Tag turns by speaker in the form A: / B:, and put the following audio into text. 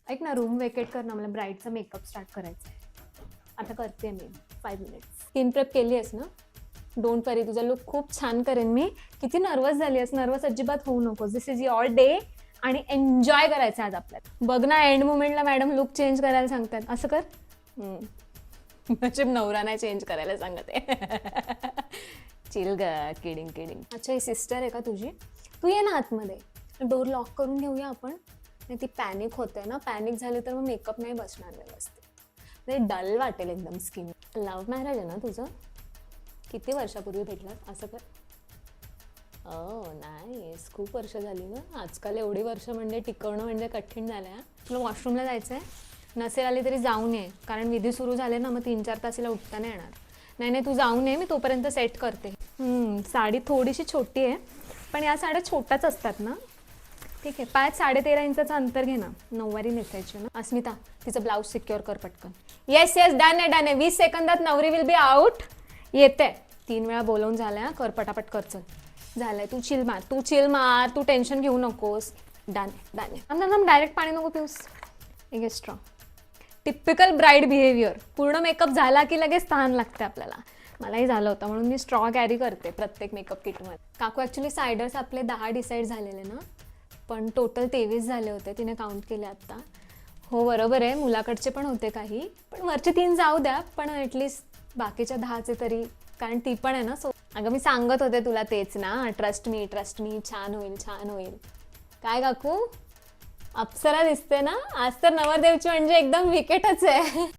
A: ऐक ना, room vacate कर ना, मला ब्राईडचा मेकअप स्टार्ट करायचा आहे. आता करते मी 5 मिनिट्स. स्किन प्रेप केली आहेस ना? डोंट वरी, तुझा लुक खूप छान करेन मी. किती नर्वस झाली आहेस? नर्वस अजिबात होऊ नकोस. दिस इज युअर डे आणि एन्जॉय करायचं आज आपल्याला. बघ ना, एंड मुमेंटला मॅडम लुक चेंज करायला सांगतात. असं कर. नशीब नवरा नाही चेंज करायला सांगत आहे. चिल ग, किडिंग किडिंग. अच्छा, ही सिस्टर आहे का तुझी? तू ये ना आतमध्ये, डोर लॉक करून घेऊया आपण. नाही, ती पॅनिक होते ना, पॅनिक झाली तर मग मेकअप नाही बसणार व्यवस्थित. ते डल वाटेल एकदम स्किन. लव्ह मॅरेज आहे ना तुझं? किती वर्षापूर्वी भेटलात? असं कर. नाईस, खूप वर्ष झाली ना. आजकाल एवढी वर्ष म्हणजे टिकवणं म्हणजे कठीण झालं आहे. तुला वॉशरूमला जायचं आहे? नसेल आली तरी जाऊन ये, कारण विधी सुरू झाले ना, मग 3-4 तासाला उठता नाही येणार. नाही तू जाऊन ये, मी तोपर्यंत सेट करते. साडी थोडीशी छोटी आहे, पण या साड्या छोट्याच असतात ना. ठीक आहे, 5-13.5 इंचाचं अंतर घे ना. नऊवारी नेसायची ना. अस्मिता, तिचं ब्लाऊज सिक्युअर कर पटकन. येस डन आहे. 20 सेकंदात नवरी विल बी आउट. येते. 3 वेळा बोलवून झाल्या, कर पटापट कर. चल झालंय, तू चिल मार, तू टेन्शन घेऊ नकोस. डन आहे. डायरेक्ट पाणी नको पिऊस. एक एक्स्ट्रा टिपिकल ब्राईड बिहेवियर. पूर्ण मेकअप झाला की लगेच तहान लागते आपल्याला. मलाही झालं होतं, म्हणून मी स्ट्रॉ कॅरी करते प्रत्येक मेकअप किटमध्ये. काकू, ॲक्च्युली सायडर्स आपले 10 डिसाईड झालेले ना, पण टोटल 23 झाले होते. तिने काउंट केले आत्ता. हो बरोबर आहे, मुलाकडचे पण होते काही, पण वरचे 3 जाऊ द्या, पण ॲटलिस्ट बाकीच्या 10चे तरी, कारण ती पण आहे ना. सो अगं, मी सांगत होते तुला तेच ना, ट्रस्ट मी, छान होईल. काय काकू, अप्सरा दिसते ना आज तर? नवरदेवची म्हणजे एकदम विकेटच आहे.